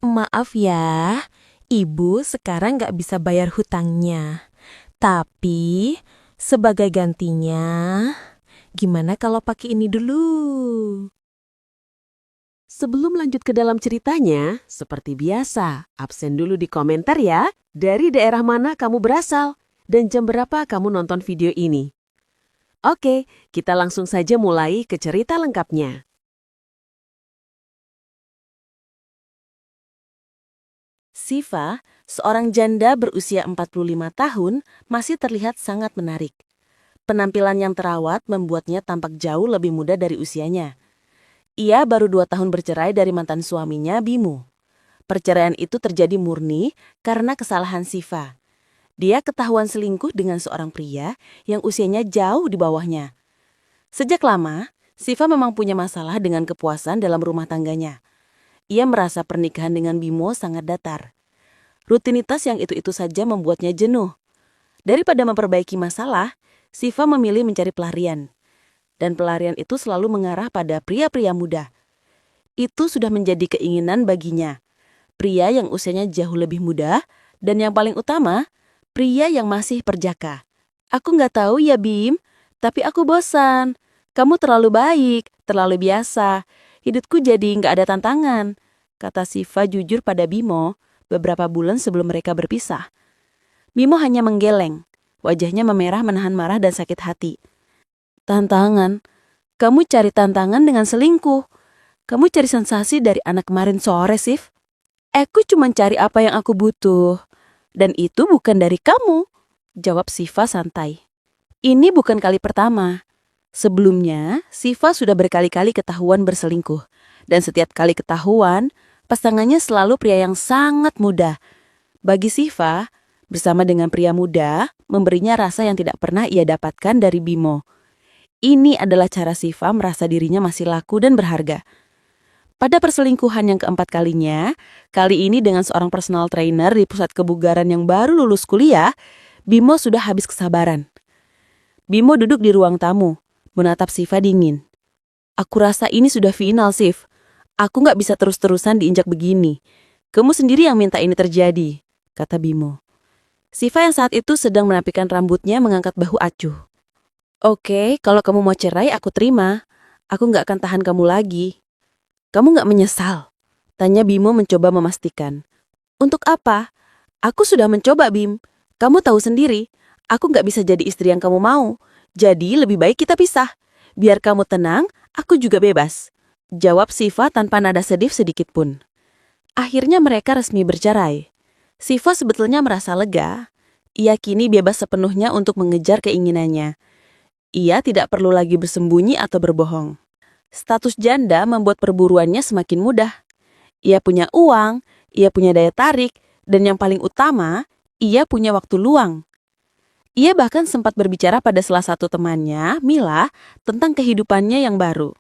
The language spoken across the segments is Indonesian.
Maaf ya, ibu sekarang nggak bisa bayar hutangnya. Tapi, sebagai gantinya, gimana kalau pakai ini dulu? Sebelum lanjut ke dalam ceritanya, seperti biasa, absen dulu di komentar ya, dari daerah mana kamu berasal, dan jam berapa kamu nonton video ini. Oke, kita langsung saja mulai ke cerita lengkapnya. Siva, seorang janda berusia 45 tahun, masih terlihat sangat menarik. Penampilan yang terawat membuatnya tampak jauh lebih muda dari usianya. Ia baru 2 tahun bercerai dari mantan suaminya, Bimo. Perceraian itu terjadi murni karena kesalahan Siva. Dia ketahuan selingkuh dengan seorang pria yang usianya jauh di bawahnya. Sejak lama, Siva memang punya masalah dengan kepuasan dalam rumah tangganya. Ia merasa pernikahan dengan Bimo sangat datar. Rutinitas yang itu-itu saja membuatnya jenuh. Daripada memperbaiki masalah, Siva memilih mencari pelarian. Dan pelarian itu selalu mengarah pada pria-pria muda. Itu sudah menjadi keinginan baginya. Pria yang usianya jauh lebih muda, dan yang paling utama, pria yang masih perjaka. Aku nggak tahu ya Bim, tapi aku bosan. Kamu terlalu baik, terlalu biasa. Hidupku jadi nggak ada tantangan, kata Siva jujur pada Bimo beberapa bulan sebelum mereka berpisah. Bimo hanya menggeleng, wajahnya memerah menahan marah dan sakit hati. Tantangan? Kamu cari tantangan dengan selingkuh. Kamu cari sensasi dari anak kemarin sore, Sif. Aku cuma cari apa yang aku butuh. Dan itu bukan dari kamu, jawab Siva santai. Ini bukan kali pertama. Sebelumnya, Siva sudah berkali-kali ketahuan berselingkuh. Dan setiap kali ketahuan, pasangannya selalu pria yang sangat muda. Bagi Siva, bersama dengan pria muda, memberinya rasa yang tidak pernah ia dapatkan dari Bimo. Ini adalah cara Siva merasa dirinya masih laku dan berharga. Pada perselingkuhan yang keempat kalinya, kali ini dengan seorang personal trainer di pusat kebugaran yang baru lulus kuliah, Bimo sudah habis kesabaran. Bimo duduk di ruang tamu, menatap Siva dingin. Aku rasa ini sudah final, Siv. Aku nggak bisa terus-terusan diinjak begini. Kamu sendiri yang minta ini terjadi, kata Bimo. Siva yang saat itu sedang menapikan rambutnya mengangkat bahu acuh. Oke, kalau kamu mau cerai, aku terima. Aku nggak akan tahan kamu lagi. Kamu nggak menyesal? Tanya Bimo mencoba memastikan. Untuk apa? Aku sudah mencoba, Bim. Kamu tahu sendiri, aku nggak bisa jadi istri yang kamu mau. Jadi lebih baik kita pisah. Biar kamu tenang, aku juga bebas. Jawab Siva tanpa nada sedih sedikit pun. Akhirnya mereka resmi bercerai. Siva sebetulnya merasa lega. Ia kini bebas sepenuhnya untuk mengejar keinginannya. Ia tidak perlu lagi bersembunyi atau berbohong. Status janda membuat perburuannya semakin mudah. Ia punya uang, ia punya daya tarik, dan yang paling utama, ia punya waktu luang. Ia bahkan sempat berbicara pada salah satu temannya, Mila, tentang kehidupannya yang baru.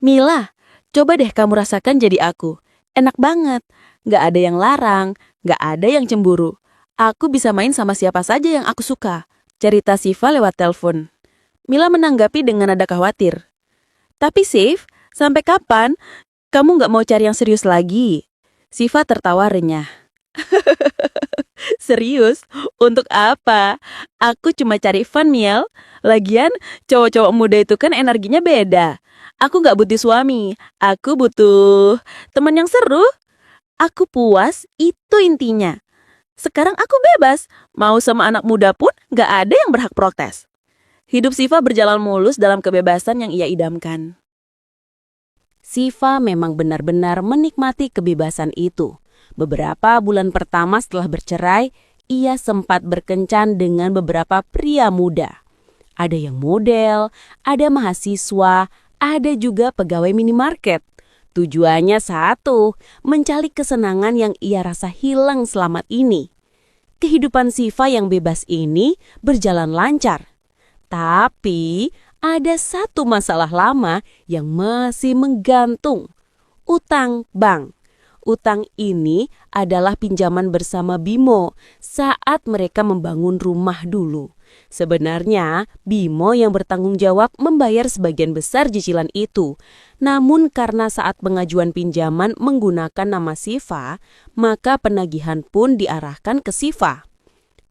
Mila, coba deh kamu rasakan jadi aku. Enak banget, gak ada yang larang, gak ada yang cemburu. Aku bisa main sama siapa saja yang aku suka, cerita Siva lewat telepon. Mila menanggapi dengan nada khawatir. Tapi Sif, sampai kapan? Kamu nggak mau cari yang serius lagi? Siva tertawa renyah. Serius? Untuk apa? Aku cuma cari fun, Miel. Lagian, cowok-cowok muda itu kan energinya beda. Aku nggak butuh suami. Aku butuh teman yang seru. Aku puas, itu intinya. Sekarang aku bebas. Mau sama anak muda pun nggak ada yang berhak protes. Hidup Siva berjalan mulus dalam kebebasan yang ia idamkan. Siva memang benar-benar menikmati kebebasan itu. Beberapa bulan pertama setelah bercerai, ia sempat berkencan dengan beberapa pria muda. Ada yang model, ada mahasiswa, ada juga pegawai minimarket. Tujuannya satu, mencari kesenangan yang ia rasa hilang selama ini. Kehidupan Siva yang bebas ini berjalan lancar. Tapi ada satu masalah lama yang masih menggantung. Utang bank. Utang ini adalah pinjaman bersama Bimo saat mereka membangun rumah dulu. Sebenarnya, Bimo yang bertanggung jawab membayar sebagian besar cicilan itu. Namun karena saat pengajuan pinjaman menggunakan nama Siva, maka penagihan pun diarahkan ke Siva.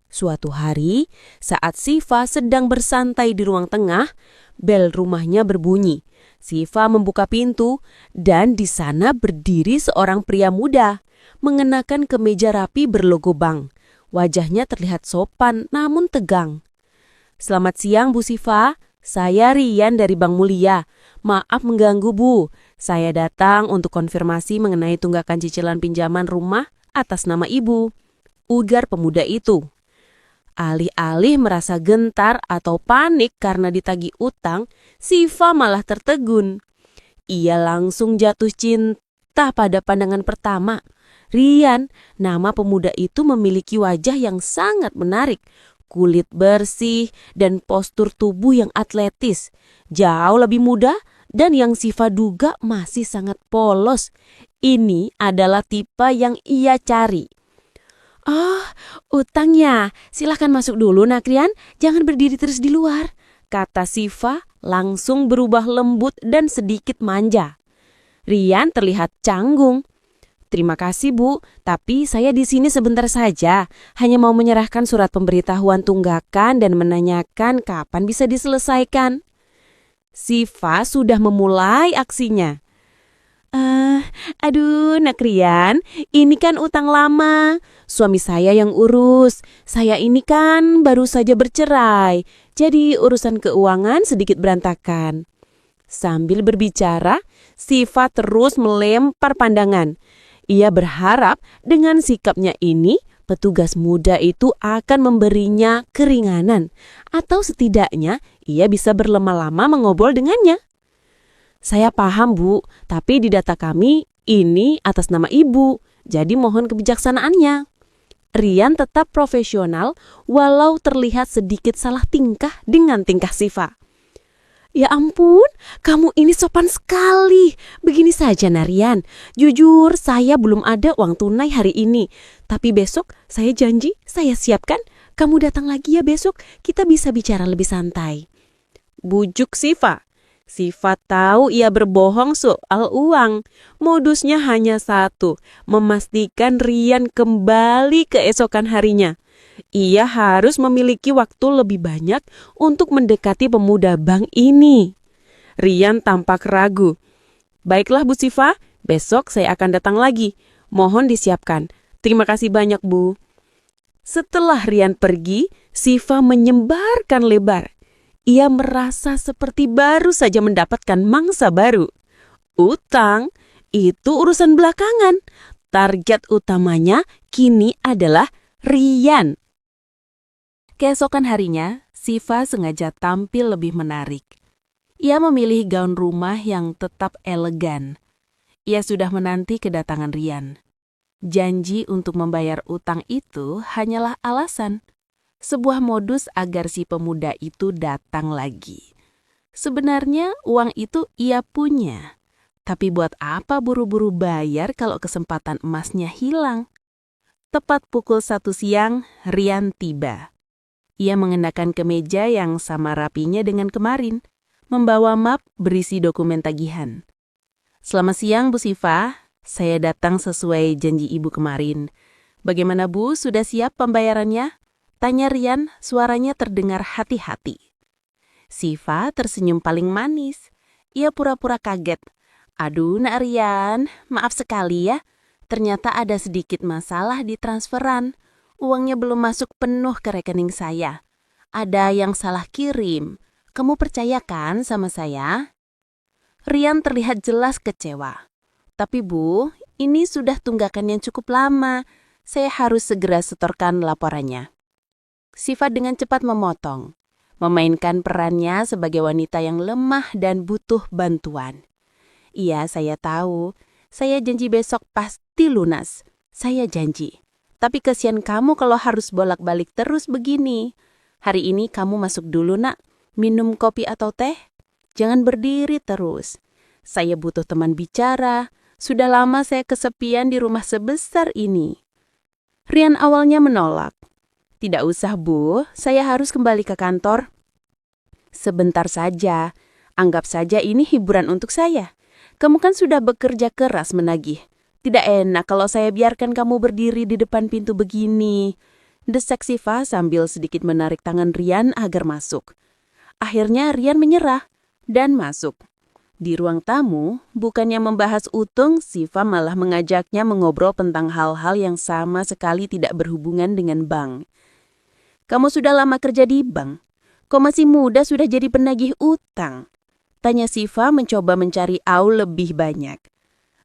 Suatu hari, saat Siva sedang bersantai di ruang tengah, bel rumahnya berbunyi. Siva membuka pintu dan di sana berdiri seorang pria muda, mengenakan kemeja rapi berlogo bank. Wajahnya terlihat sopan namun tegang. "Selamat siang Bu Siva, saya Rian dari Bank Mulia. Maaf mengganggu Bu, saya datang untuk konfirmasi mengenai tunggakan cicilan pinjaman rumah atas nama Ibu," ujar pemuda itu. Alih-alih merasa gentar atau panik karena ditagih utang, Siva malah tertegun. Ia langsung jatuh cinta pada pandangan pertama. Rian, nama pemuda itu memiliki wajah yang sangat menarik, kulit bersih dan postur tubuh yang atletis, jauh lebih muda dan yang Siva duga masih sangat polos. Ini adalah tipe yang ia cari. "Oh, utangnya. Silahkan masuk dulu, Nak Rian. Jangan berdiri terus di luar," kata Siva langsung berubah lembut dan sedikit manja. Rian terlihat canggung. "Terima kasih Bu, tapi saya di sini sebentar saja. Hanya mau menyerahkan surat pemberitahuan tunggakan dan menanyakan kapan bisa diselesaikan." Siva sudah memulai aksinya. Aduh, Nak Rian, ini kan utang lama. Suami saya yang urus. Saya ini kan baru saja bercerai. Jadi urusan keuangan sedikit berantakan." Sambil berbicara, Siva terus melempar pandangan. Ia berharap dengan sikapnya ini, petugas muda itu akan memberinya keringanan. Atau setidaknya ia bisa berlama-lama mengobrol dengannya. "Saya paham Bu, tapi di data kami ini atas nama Ibu, jadi mohon kebijaksanaannya." Rian tetap profesional walau terlihat sedikit salah tingkah dengan tingkah Siva. "Ya ampun, kamu ini sopan sekali. Begini saja Narian, jujur saya belum ada uang tunai hari ini. Tapi besok saya janji saya siapkan. Kamu datang lagi ya besok, kita bisa bicara lebih santai," bujuk Siva. Siva tahu ia berbohong soal uang. Modusnya hanya satu, memastikan Rian kembali keesokan harinya. Ia harus memiliki waktu lebih banyak untuk mendekati pemuda bank ini. Rian tampak ragu. "Baiklah Bu Siva, besok saya akan datang lagi. Mohon disiapkan. Terima kasih banyak Bu." Setelah Rian pergi, Siva menyembarkan lebar. Ia merasa seperti baru saja mendapatkan mangsa baru. Utang itu urusan belakangan. Target utamanya kini adalah Rian. Keesokan harinya, Siva sengaja tampil lebih menarik. Ia memilih gaun rumah yang tetap elegan. Ia sudah menanti kedatangan Rian. Janji untuk membayar utang itu hanyalah alasan. Sebuah modus agar si pemuda itu datang lagi. Sebenarnya uang itu ia punya. Tapi buat apa buru-buru bayar kalau kesempatan emasnya hilang? Tepat pukul 1 siang, Rian tiba. Ia mengenakan kemeja yang sama rapinya dengan kemarin, membawa map berisi dokumen tagihan. "Selamat siang Bu Siva, saya datang sesuai janji Ibu kemarin. Bagaimana Bu, sudah siap pembayarannya?" tanya Rian, suaranya terdengar hati-hati. Siva tersenyum paling manis. Ia pura-pura kaget. "Aduh Nak Rian, maaf sekali ya. Ternyata ada sedikit masalah di transferan. Uangnya belum masuk penuh ke rekening saya. Ada yang salah kirim. Kamu percaya kan sama saya?" Rian terlihat jelas kecewa. "Tapi Bu, ini sudah tunggakan yang cukup lama. Saya harus segera setorkan laporannya." Siva dengan cepat memotong, memainkan perannya sebagai wanita yang lemah dan butuh bantuan. "Iya, saya tahu. Saya janji besok pasti lunas. Saya janji. Tapi kasihan kamu kalau harus bolak-balik terus begini. Hari ini kamu masuk dulu Nak. Minum kopi atau teh? Jangan berdiri terus. Saya butuh teman bicara. Sudah lama saya kesepian di rumah sebesar ini." Rian awalnya menolak. Tidak usah, Bu. Saya harus kembali ke kantor. Sebentar saja. Anggap saja ini hiburan untuk saya. Kamu kan sudah bekerja keras menagih. Tidak enak kalau saya biarkan kamu berdiri di depan pintu begini. Desak Siva sambil sedikit menarik tangan Rian agar masuk. Akhirnya Rian menyerah dan masuk. Di ruang tamu, bukannya membahas Utung, Siva malah mengajaknya mengobrol tentang hal-hal yang sama sekali tidak berhubungan dengan bank. Kamu sudah lama kerja di bank? Kok masih muda sudah jadi penagih utang? Tanya Siva mencoba mencari tahu lebih banyak.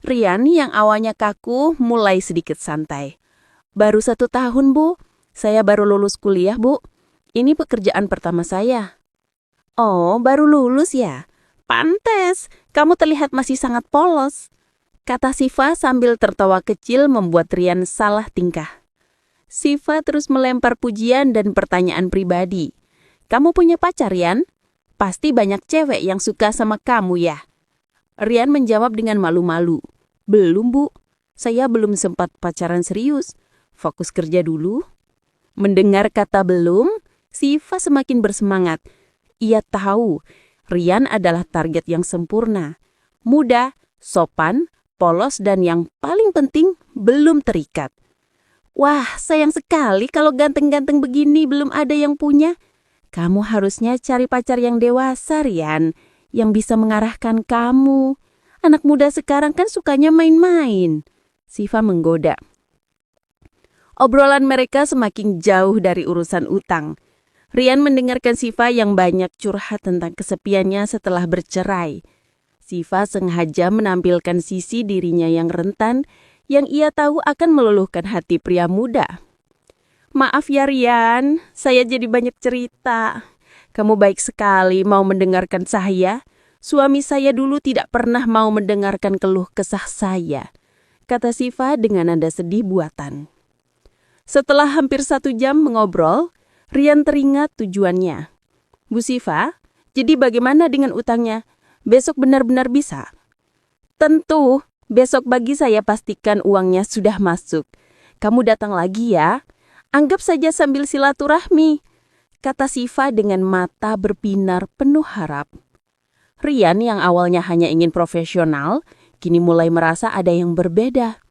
Rian yang awalnya kaku mulai sedikit santai. Baru 1 tahun, Bu. Saya baru lulus kuliah, Bu. Ini pekerjaan pertama saya. Oh, baru lulus ya? Pantes, kamu terlihat masih sangat polos. Kata Siva sambil tertawa kecil membuat Rian salah tingkah. Siva terus melempar pujian dan pertanyaan pribadi. Kamu punya pacar, Rian? Pasti banyak cewek yang suka sama kamu ya? Rian menjawab dengan malu-malu. Belum, Bu. Saya belum sempat pacaran serius. Fokus kerja dulu. Mendengar kata belum, Siva semakin bersemangat. Ia tahu Rian adalah target yang sempurna. Muda, sopan, polos, dan yang paling penting belum terikat. Wah, sayang sekali kalau ganteng-ganteng begini belum ada yang punya. Kamu harusnya cari pacar yang dewasa, Rian, yang bisa mengarahkan kamu. Anak muda sekarang kan sukanya main-main. Siva menggoda. Obrolan mereka semakin jauh dari urusan utang. Rian mendengarkan Siva yang banyak curhat tentang kesepiannya setelah bercerai. Siva sengaja menampilkan sisi dirinya yang rentan, yang ia tahu akan meluluhkan hati pria muda. Maaf ya Rian, saya jadi banyak cerita. Kamu baik sekali mau mendengarkan saya. Suami saya dulu tidak pernah mau mendengarkan keluh kesah saya, kata Siva dengan nada sedih buatan. Setelah hampir 1 jam mengobrol, Rian teringat tujuannya. Bu Siva, jadi bagaimana dengan utangnya? Besok benar-benar bisa? Tentu, besok pagi saya pastikan uangnya sudah masuk. Kamu datang lagi ya? Anggap saja sambil silaturahmi, kata Siva dengan mata berbinar penuh harap. Rian yang awalnya hanya ingin profesional, kini mulai merasa ada yang berbeda.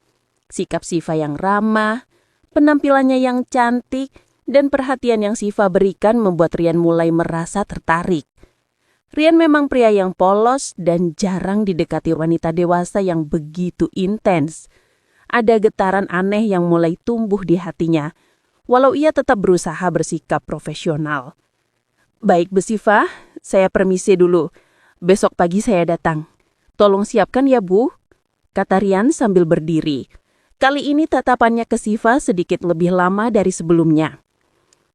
Sikap Siva yang ramah, penampilannya yang cantik, dan perhatian yang Siva berikan membuat Rian mulai merasa tertarik. Rian memang pria yang polos dan jarang didekati wanita dewasa yang begitu intens. Ada getaran aneh yang mulai tumbuh di hatinya, walau ia tetap berusaha bersikap profesional. Baik Bu Siva, saya permisi dulu. Besok pagi saya datang. Tolong siapkan ya Bu, kata Rian sambil berdiri. Kali ini tatapannya ke Siva sedikit lebih lama dari sebelumnya.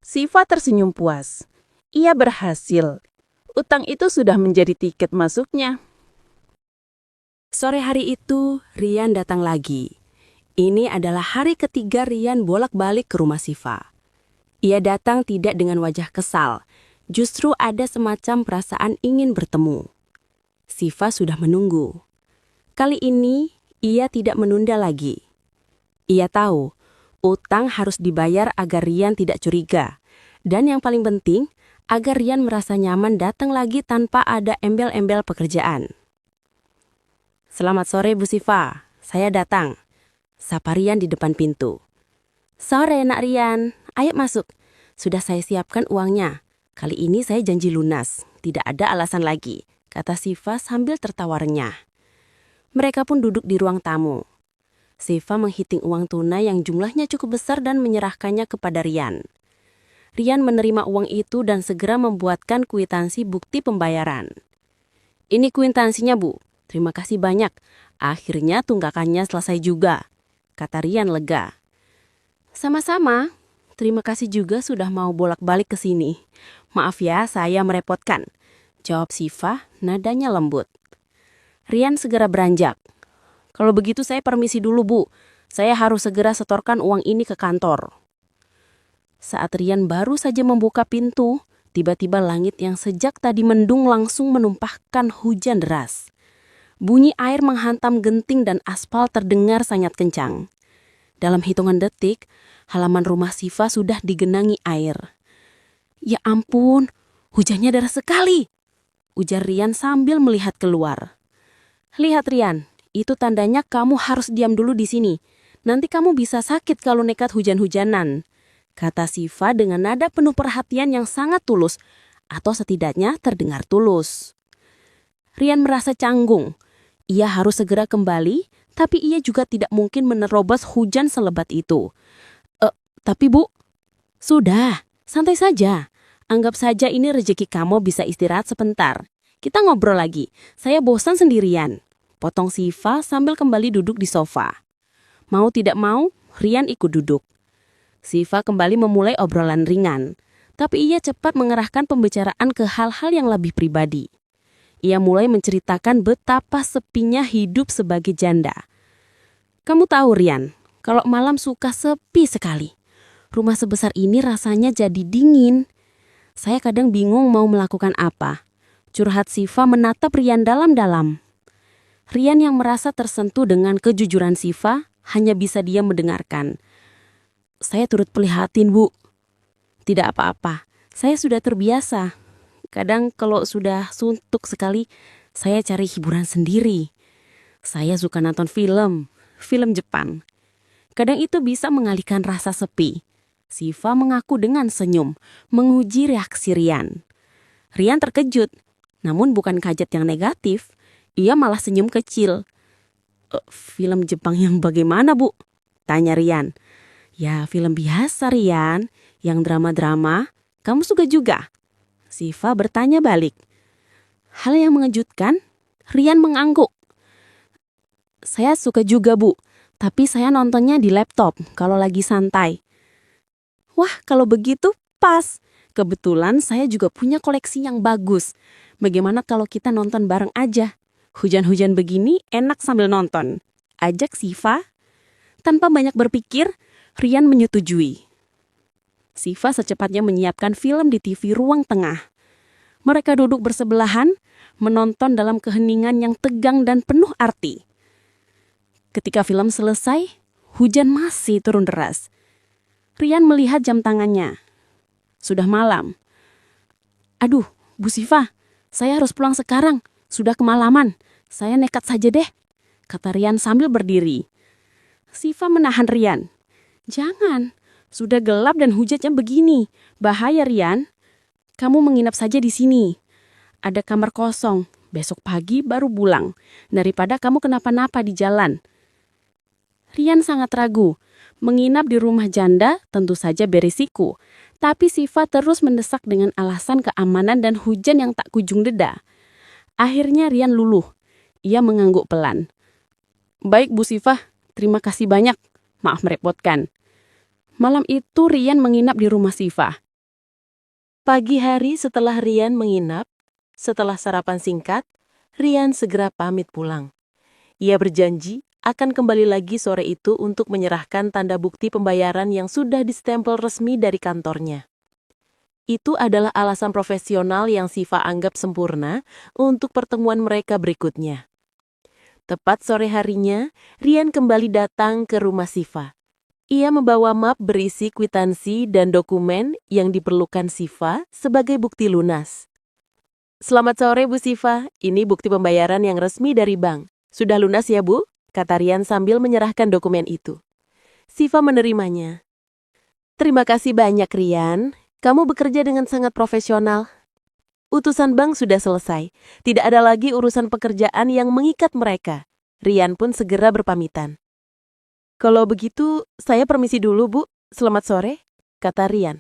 Siva tersenyum puas. Ia berhasil. Utang itu sudah menjadi tiket masuknya. Sore hari itu, Rian datang lagi. Ini adalah hari ketiga Rian bolak-balik ke rumah Siva. Ia datang tidak dengan wajah kesal. Justru ada semacam perasaan ingin bertemu. Siva sudah menunggu. Kali ini, ia tidak menunda lagi. Ia tahu, utang harus dibayar agar Rian tidak curiga. Dan yang paling penting, agar Rian merasa nyaman datang lagi tanpa ada embel-embel pekerjaan. Selamat sore Bu Siva, saya datang. Sapa Rian di depan pintu. Sore Nak Rian, ayo masuk. Sudah saya siapkan uangnya. Kali ini saya janji lunas, tidak ada alasan lagi, kata Siva sambil tertawa renyah. Mereka pun duduk di ruang tamu. Siva menghitung uang tunai yang jumlahnya cukup besar dan menyerahkannya kepada Rian. Rian menerima uang itu dan segera membuatkan kwitansi bukti pembayaran. Ini kwitansinya Bu, terima kasih banyak. Akhirnya tunggakannya selesai juga, kata Rian lega. Sama-sama, terima kasih juga sudah mau bolak-balik ke sini. Maaf ya saya merepotkan, jawab Siva nadanya lembut. Rian segera beranjak. Kalau begitu saya permisi dulu Bu, saya harus segera setorkan uang ini ke kantor. Saat Rian baru saja membuka pintu, tiba-tiba langit yang sejak tadi mendung langsung menumpahkan hujan deras. Bunyi air menghantam genting dan aspal terdengar sangat kencang. Dalam hitungan detik, halaman rumah Siva sudah digenangi air. Ya ampun, hujannya deras sekali, ujar Rian sambil melihat keluar. Lihat Rian, itu tandanya kamu harus diam dulu di sini. Nanti kamu bisa sakit kalau nekat hujan-hujanan, kata Siva dengan nada penuh perhatian yang sangat tulus, atau setidaknya terdengar tulus. Rian merasa canggung. Ia harus segera kembali, tapi ia juga tidak mungkin menerobos hujan selebat itu. Tapi Bu, sudah, santai saja. Anggap saja ini rezeki kamu bisa istirahat sebentar. Kita ngobrol lagi, saya bosan sendirian. Potong Siva sambil kembali duduk di sofa. Mau tidak mau, Rian ikut duduk. Siva kembali memulai obrolan ringan, tapi ia cepat mengerahkan pembicaraan ke hal-hal yang lebih pribadi. Ia mulai menceritakan betapa sepinya hidup sebagai janda. Kamu tahu Rian, kalau malam suka sepi sekali. Rumah sebesar ini rasanya jadi dingin. Saya kadang bingung mau melakukan apa. Curhat Siva menatap Rian dalam-dalam. Rian yang merasa tersentuh dengan kejujuran Siva hanya bisa diam mendengarkan. Saya turut prihatin, Bu. Tidak apa-apa, saya sudah terbiasa. Kadang kalau sudah suntuk sekali, saya cari hiburan sendiri. Saya suka nonton film Jepang. Kadang itu bisa mengalihkan rasa sepi. Siva mengaku dengan senyum, menguji reaksi Rian. Rian terkejut, namun bukan kaget yang negatif. Ia malah senyum kecil. Film Jepang yang bagaimana, Bu? Tanya Rian. Ya, film biasa, Rian. Yang drama-drama, kamu suka juga? Siva bertanya balik. Hal yang mengejutkan, Rian mengangguk. Saya suka juga, Bu. Tapi saya nontonnya di laptop kalau lagi santai. Wah, kalau begitu pas. Kebetulan saya juga punya koleksi yang bagus. Bagaimana kalau kita nonton bareng aja? Hujan-hujan begini enak sambil nonton. Ajak Siva. Tanpa banyak berpikir, Rian menyetujui. Siva secepatnya menyiapkan film di TV ruang tengah. Mereka duduk bersebelahan, menonton dalam keheningan yang tegang dan penuh arti. Ketika film selesai, hujan masih turun deras. Rian melihat jam tangannya. Sudah malam. Aduh, Bu Siva, saya harus pulang sekarang. Sudah kemalaman. Saya nekat saja deh, kata Rian sambil berdiri. Siva menahan Rian. Jangan, sudah gelap dan hujannya begini. Bahaya Rian. Kamu menginap saja di sini. Ada kamar kosong. Besok pagi baru pulang. Daripada kamu kenapa-napa di jalan. Rian sangat ragu. Menginap di rumah janda tentu saja berisiko. Tapi Siva terus mendesak dengan alasan keamanan dan hujan yang tak kunjung reda. Akhirnya Rian luluh. Ia mengangguk pelan. Baik Bu Siva, terima kasih banyak. Maaf merepotkan. Malam itu Rian menginap di rumah Siva. Pagi hari setelah Rian menginap, setelah sarapan singkat, Rian segera pamit pulang. Ia berjanji akan kembali lagi sore itu untuk menyerahkan tanda bukti pembayaran yang sudah distempel resmi dari kantornya. Itu adalah alasan profesional yang Siva anggap sempurna untuk pertemuan mereka berikutnya. Tepat sore harinya, Rian kembali datang ke rumah Siva. Ia membawa map berisi kwitansi dan dokumen yang diperlukan Siva sebagai bukti lunas. Selamat sore Bu Siva, ini bukti pembayaran yang resmi dari bank. Sudah lunas ya Bu? Kata Rian sambil menyerahkan dokumen itu. Siva menerimanya. Terima kasih banyak Rian, kamu bekerja dengan sangat profesional. Utusan bank sudah selesai, tidak ada lagi urusan pekerjaan yang mengikat mereka. Rian pun segera berpamitan. Kalau begitu, saya permisi dulu, Bu. Selamat sore, kata Rian.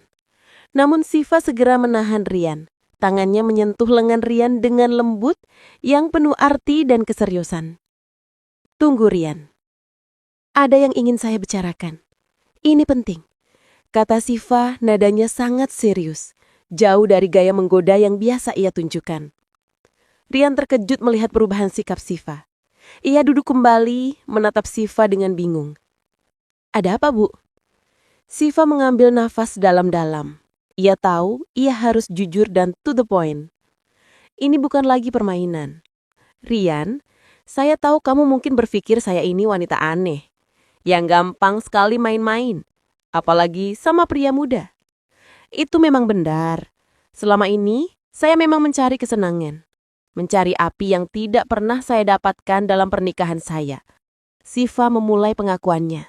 Namun Siva segera menahan Rian. Tangannya menyentuh lengan Rian dengan lembut yang penuh arti dan keseriusan. Tunggu, Rian. Ada yang ingin saya bicarakan. Ini penting, kata Siva, nadanya sangat serius, jauh dari gaya menggoda yang biasa ia tunjukkan. Rian terkejut melihat perubahan sikap Siva. Ia duduk kembali, menatap Siva dengan bingung. Ada apa, Bu? Siva mengambil nafas dalam-dalam. Ia tahu ia harus jujur dan to the point. Ini bukan lagi permainan. Rian, saya tahu kamu mungkin berpikir saya ini wanita aneh. yang gampang sekali main-main, apalagi sama pria muda. Itu memang benar. Selama ini, saya memang mencari kesenangan. Mencari api yang tidak pernah saya dapatkan dalam pernikahan saya. Siva memulai pengakuannya.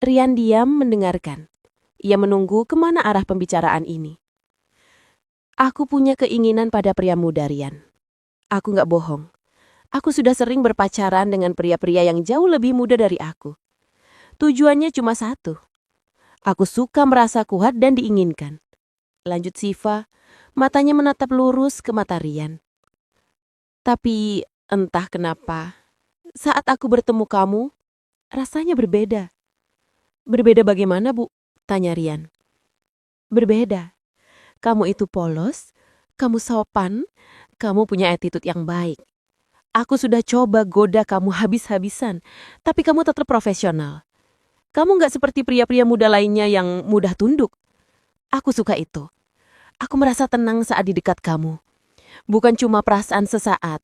Rian diam mendengarkan. Ia menunggu kemana arah pembicaraan ini. Aku punya keinginan pada pria muda, Rian. Aku nggak bohong. Aku sudah sering berpacaran dengan pria-pria yang jauh lebih muda dari aku. Tujuannya cuma satu. Aku suka merasa kuat dan diinginkan. Lanjut Siva, matanya menatap lurus ke mata Rian. Tapi entah kenapa, saat aku bertemu kamu, rasanya berbeda. Berbeda bagaimana, Bu? Tanya Rian. Berbeda. Kamu itu polos, kamu sopan, kamu punya attitude yang baik. Aku sudah coba goda kamu habis-habisan, tapi kamu tetap profesional. Kamu nggak seperti pria-pria muda lainnya yang mudah tunduk. Aku suka itu. Aku merasa tenang saat di dekat kamu. Bukan cuma perasaan sesaat.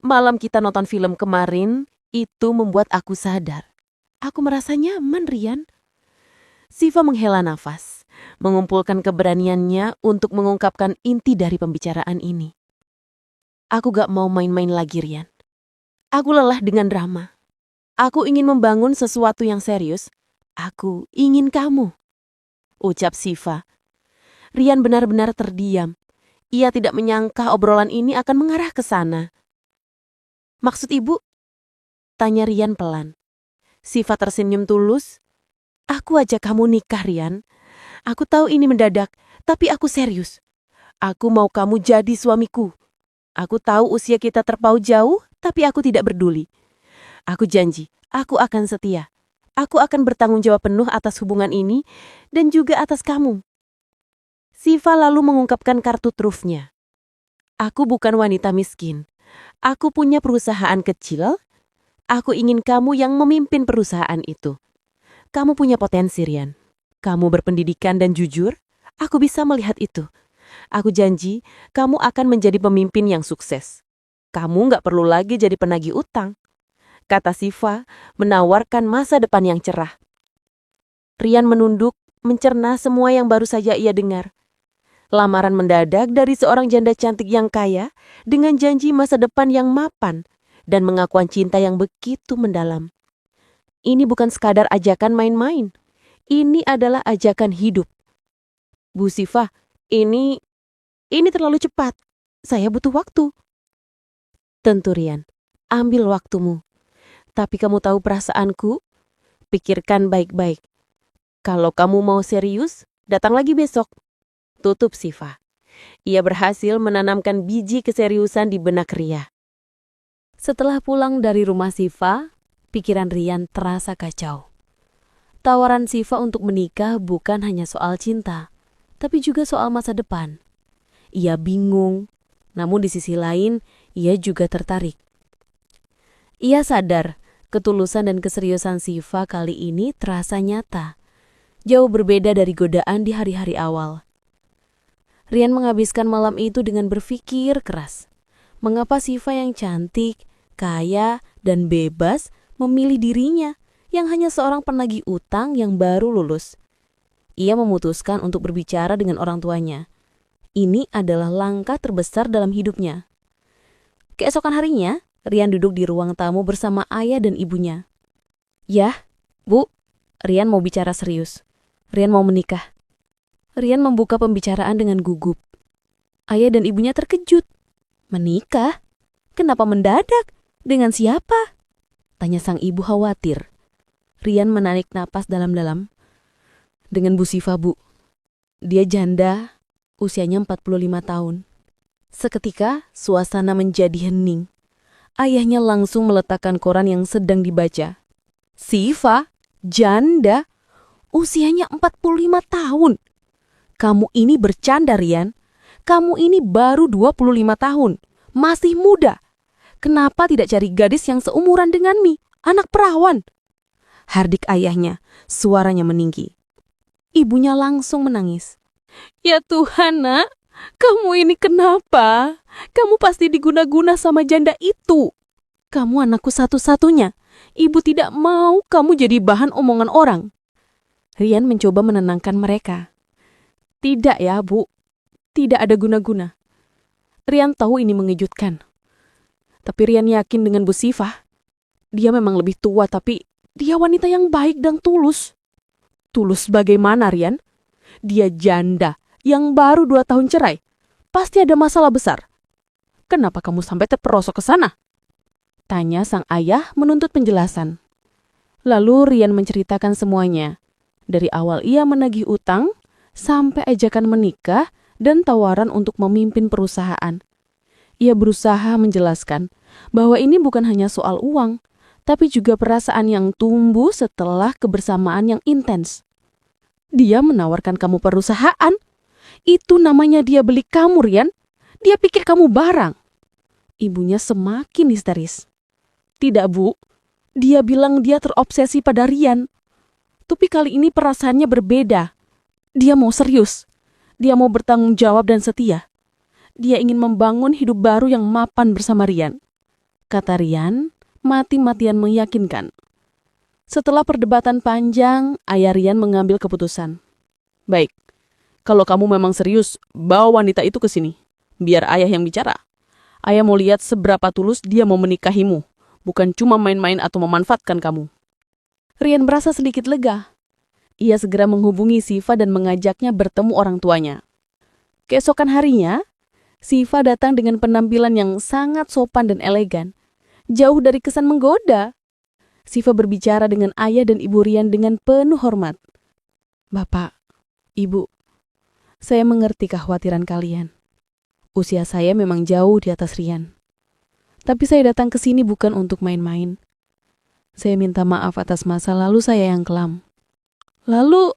Malam kita nonton film kemarin, itu membuat aku sadar. Aku merasa nyaman, Rian. Siva menghela nafas, mengumpulkan keberaniannya untuk mengungkapkan inti dari pembicaraan ini. Aku gak mau main-main lagi, Rian. Aku lelah dengan drama. Aku ingin membangun sesuatu yang serius. Aku ingin kamu. Ucap Siva. Rian benar-benar terdiam. Ia tidak menyangka obrolan ini akan mengarah ke sana. Maksud ibu? Tanya Rian pelan. Siva tersenyum tulus. Aku ajak kamu nikah, Rian. Aku tahu ini mendadak, tapi aku serius. Aku mau kamu jadi suamiku. Aku tahu usia kita terpaut jauh, tapi aku tidak peduli. Aku janji, aku akan setia. Aku akan bertanggung jawab penuh atas hubungan ini dan juga atas kamu. Siva lalu mengungkapkan kartu trufnya. Aku bukan wanita miskin. Aku punya perusahaan kecil. Aku ingin kamu yang memimpin perusahaan itu. Kamu punya potensi, Rian. Kamu berpendidikan dan jujur. Aku bisa melihat itu. Aku janji, kamu akan menjadi pemimpin yang sukses. Kamu nggak perlu lagi jadi penagih utang. Kata Siva, menawarkan masa depan yang cerah. Rian menunduk, mencerna semua yang baru saja ia dengar. Lamaran mendadak dari seorang janda cantik yang kaya dengan janji masa depan yang mapan dan pengakuan cinta yang begitu mendalam. Ini bukan sekadar ajakan main-main. Ini adalah ajakan hidup. Bu Siva, ini terlalu cepat. Saya butuh waktu. Tentu, Rian. Ambil waktumu. Tapi kamu tahu perasaanku? Pikirkan baik-baik. Kalau kamu mau serius, datang lagi besok. Tutup Siva. Ia berhasil menanamkan biji keseriusan di benak Ria. Setelah pulang dari rumah Siva, pikiran Rian terasa kacau. Tawaran Siva untuk menikah bukan hanya soal cinta, tapi juga soal masa depan. Ia bingung, namun di sisi lain, ia juga tertarik. Ia sadar, ketulusan dan keseriusan Siva kali ini terasa nyata. Jauh berbeda dari godaan di hari-hari awal. Rian menghabiskan malam itu dengan berpikir keras. Mengapa Siva yang cantik, kaya, dan bebas memilih dirinya yang hanya seorang penagih utang yang baru lulus? Ia memutuskan untuk berbicara dengan orang tuanya. Ini adalah langkah terbesar dalam hidupnya. Keesokan harinya, Rian duduk di ruang tamu bersama ayah dan ibunya. Yah, Bu, Rian mau bicara serius. Rian mau menikah. Rian membuka pembicaraan dengan gugup. Ayah dan ibunya terkejut. Menikah? Kenapa mendadak? Dengan siapa? Tanya sang ibu khawatir. Rian menarik napas dalam-dalam. Dengan Bu Siva, Bu. Dia janda, usianya 45 tahun. Seketika, suasana menjadi hening. Ayahnya langsung meletakkan koran yang sedang dibaca. Siva, janda, usianya 45 tahun. Kamu ini bercanda, Rian. Kamu ini baru 25 tahun. Masih muda. Kenapa tidak cari gadis yang seumuran dengan Mi, anak perawan? Hardik ayahnya, suaranya meninggi. Ibunya langsung menangis. Ya Tuhan, Nak. Kamu ini kenapa? Kamu pasti diguna-guna sama janda itu. Kamu anakku satu-satunya. Ibu tidak mau kamu jadi bahan omongan orang. Rian mencoba menenangkan mereka. Tidak ya, Bu. Tidak ada guna-guna. Rian tahu ini mengejutkan. Tapi Rian yakin dengan Bu Sifah. Dia memang lebih tua, tapi dia wanita yang baik dan tulus. Tulus bagaimana, Rian? Dia janda yang baru 2 tahun cerai. Pasti ada masalah besar. Kenapa kamu sampai terperosok ke sana? Tanya sang ayah menuntut penjelasan. Lalu Rian menceritakan semuanya. Dari awal ia menagih utang, sampai ajakan menikah dan tawaran untuk memimpin perusahaan. Ia berusaha menjelaskan bahwa ini bukan hanya soal uang, tapi juga perasaan yang tumbuh setelah kebersamaan yang intens. Dia menawarkan kamu perusahaan. Itu namanya dia beli kamu, Rian. Dia pikir kamu barang. Ibunya semakin histeris. Tidak, Bu. Dia bilang dia terobsesi pada Rian. Tapi kali ini perasaannya berbeda. Dia mau serius. Dia mau bertanggung jawab dan setia. Dia ingin membangun hidup baru yang mapan bersama Rian. Kata Rian, mati-matian meyakinkan. Setelah perdebatan panjang, ayah Rian mengambil keputusan. Baik, kalau kamu memang serius, bawa wanita itu ke sini. Biar ayah yang bicara. Ayah mau lihat seberapa tulus dia mau menikahimu. Bukan cuma main-main atau memanfaatkan kamu. Rian merasa sedikit lega. Ia segera menghubungi Siva dan mengajaknya bertemu orang tuanya. Keesokan harinya, Siva datang dengan penampilan yang sangat sopan dan elegan. Jauh dari kesan menggoda. Siva berbicara dengan ayah dan ibu Rian dengan penuh hormat. Bapak, Ibu, saya mengerti kekhawatiran kalian. Usia saya memang jauh di atas Rian. Tapi saya datang ke sini bukan untuk main-main. Saya minta maaf atas masa lalu saya yang kelam. Lalu,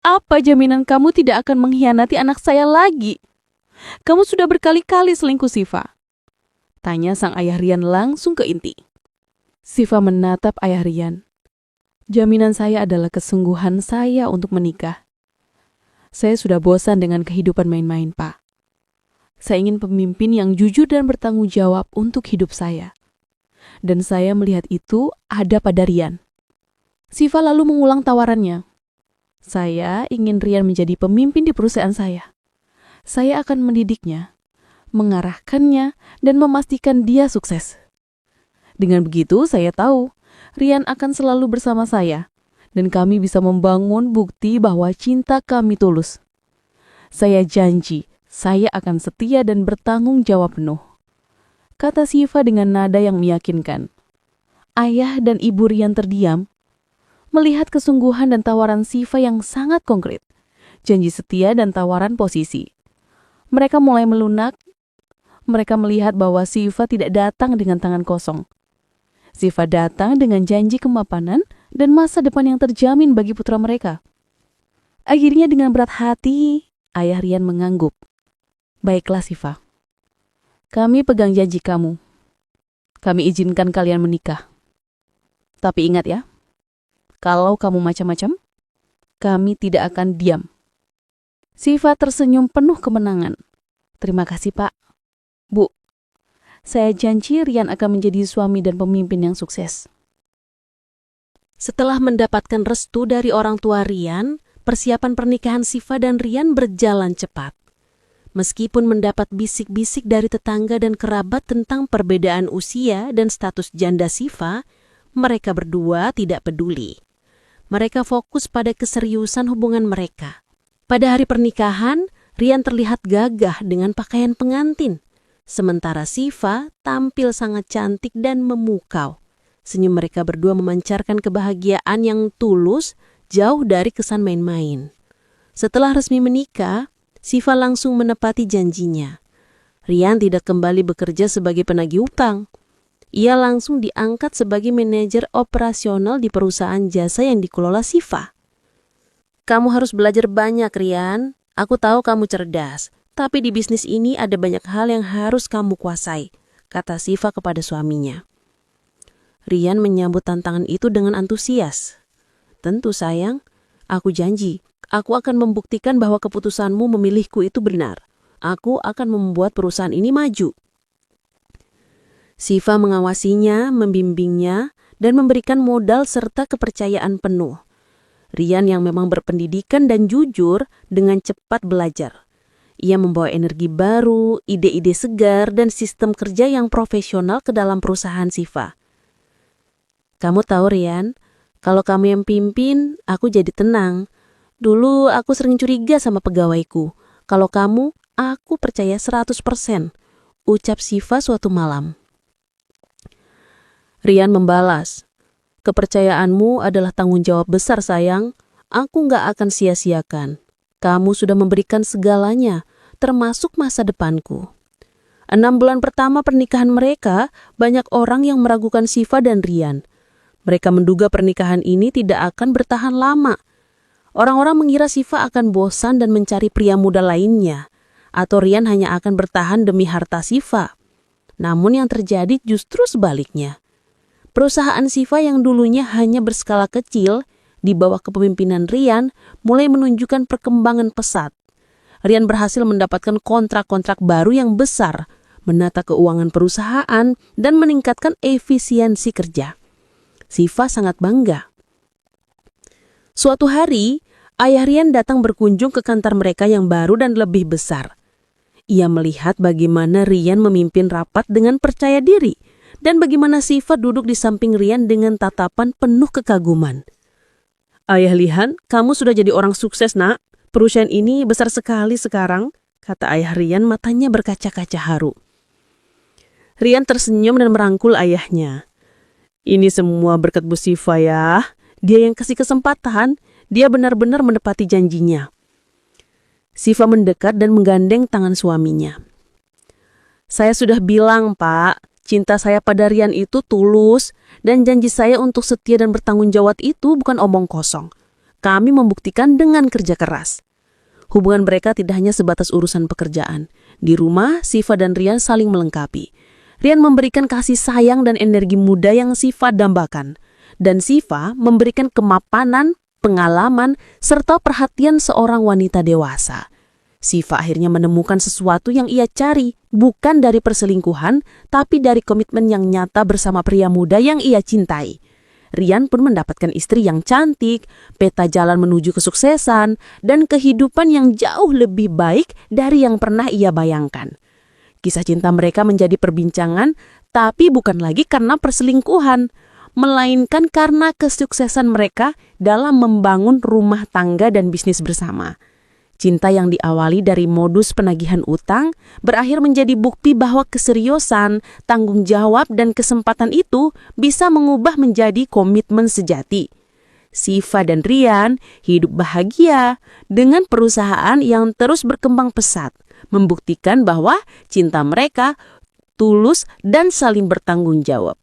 apa jaminan kamu tidak akan mengkhianati anak saya lagi? Kamu sudah berkali-kali selingkuh, Siva. Tanya sang ayah Rian langsung ke inti. Siva menatap ayah Rian. Jaminan saya adalah kesungguhan saya untuk menikah. Saya sudah bosan dengan kehidupan main-main, Pak. Saya ingin pemimpin yang jujur dan bertanggung jawab untuk hidup saya. Dan saya melihat itu ada pada Rian. Siva lalu mengulang tawarannya. Saya ingin Rian menjadi pemimpin di perusahaan saya. Saya akan mendidiknya, mengarahkannya, dan memastikan dia sukses. Dengan begitu, saya tahu Rian akan selalu bersama saya, dan kami bisa membangun bukti bahwa cinta kami tulus. Saya janji, saya akan setia dan bertanggung jawab penuh. Kata Siva dengan nada yang meyakinkan. Ayah dan ibu Rian terdiam, melihat kesungguhan dan tawaran Siva yang sangat konkret, janji setia dan tawaran posisi. Mereka mulai melunak. Mereka melihat bahwa Siva tidak datang dengan tangan kosong. Siva datang dengan janji kemapanan dan masa depan yang terjamin bagi putra mereka. Akhirnya dengan berat hati, ayah Rian mengangguk. Baiklah Siva, kami pegang janji kamu. Kami izinkan kalian menikah. Tapi ingat ya, kalau kamu macam-macam, kami tidak akan diam. Siva tersenyum penuh kemenangan. Terima kasih Pak. Bu, saya janji Rian akan menjadi suami dan pemimpin yang sukses. Setelah mendapatkan restu dari orang tua Rian, persiapan pernikahan Siva dan Rian berjalan cepat. Meskipun mendapat bisik-bisik dari tetangga dan kerabat tentang perbedaan usia dan status janda Siva, mereka berdua tidak peduli. Mereka fokus pada keseriusan hubungan mereka. Pada hari pernikahan, Rian terlihat gagah dengan pakaian pengantin. Sementara Siva tampil sangat cantik dan memukau. Senyum mereka berdua memancarkan kebahagiaan yang tulus, jauh dari kesan main-main. Setelah resmi menikah, Siva langsung menepati janjinya. Rian tidak kembali bekerja sebagai penagih utang. Ia langsung diangkat sebagai manajer operasional di perusahaan jasa yang dikelola Siva. Kamu harus belajar banyak, Rian. Aku tahu kamu cerdas, tapi di bisnis ini ada banyak hal yang harus kamu kuasai, kata Siva kepada suaminya. Rian menyambut tantangan itu dengan antusias. Tentu sayang, aku janji. Aku akan membuktikan bahwa keputusanmu memilihku itu benar. Aku akan membuat perusahaan ini maju. Siva mengawasinya, membimbingnya, dan memberikan modal serta kepercayaan penuh. Rian yang memang berpendidikan dan jujur dengan cepat belajar. Ia membawa energi baru, ide-ide segar, dan sistem kerja yang profesional ke dalam perusahaan Siva. Kamu tahu Rian, kalau kamu yang pimpin, aku jadi tenang. Dulu aku sering curiga sama pegawaiku. Kalau kamu, aku percaya 100%, ucap Siva suatu malam. Rian membalas, kepercayaanmu adalah tanggung jawab besar sayang. Aku nggak akan sia-siakan. Kamu sudah memberikan segalanya, termasuk masa depanku. 6 bulan pertama pernikahan mereka, banyak orang yang meragukan Siva dan Rian. Mereka menduga pernikahan ini tidak akan bertahan lama. Orang-orang mengira Siva akan bosan dan mencari pria muda lainnya, atau Rian hanya akan bertahan demi harta Siva. Namun yang terjadi justru sebaliknya. Perusahaan Siva yang dulunya hanya berskala kecil, di bawah kepemimpinan Rian, mulai menunjukkan perkembangan pesat. Rian berhasil mendapatkan kontrak-kontrak baru yang besar, menata keuangan perusahaan, dan meningkatkan efisiensi kerja. Siva sangat bangga. Suatu hari, ayah Rian datang berkunjung ke kantor mereka yang baru dan lebih besar. Ia melihat bagaimana Rian memimpin rapat dengan percaya diri, dan bagaimana Siva duduk di samping Rian dengan tatapan penuh kekaguman. Ayah lihat, kamu sudah jadi orang sukses nak. Perusahaan ini besar sekali sekarang, kata ayah Rian matanya berkaca-kaca haru. Rian tersenyum dan merangkul ayahnya. Ini semua berkat Bu Siva ya. Dia yang kasih kesempatan, dia benar-benar menepati janjinya. Siva mendekat dan menggandeng tangan suaminya. Saya sudah bilang Pak, cinta saya pada Rian itu tulus dan janji saya untuk setia dan bertanggung jawab itu bukan omong kosong. Kami membuktikan dengan kerja keras. Hubungan mereka tidak hanya sebatas urusan pekerjaan. Di rumah, Siva dan Rian saling melengkapi. Rian memberikan kasih sayang dan energi muda yang Siva dambakan. Dan Siva memberikan kemapanan, pengalaman, serta perhatian seorang wanita dewasa. Siva akhirnya menemukan sesuatu yang ia cari, bukan dari perselingkuhan, tapi dari komitmen yang nyata bersama pria muda yang ia cintai. Rian pun mendapatkan istri yang cantik, peta jalan menuju kesuksesan, dan kehidupan yang jauh lebih baik dari yang pernah ia bayangkan. Kisah cinta mereka menjadi perbincangan, tapi bukan lagi karena perselingkuhan, melainkan karena kesuksesan mereka dalam membangun rumah tangga dan bisnis bersama. Cinta yang diawali dari modus penagihan utang berakhir menjadi bukti bahwa keseriusan, tanggung jawab, dan kesempatan itu bisa mengubah menjadi komitmen sejati. Siva dan Rian hidup bahagia dengan perusahaan yang terus berkembang pesat, membuktikan bahwa cinta mereka tulus dan saling bertanggung jawab.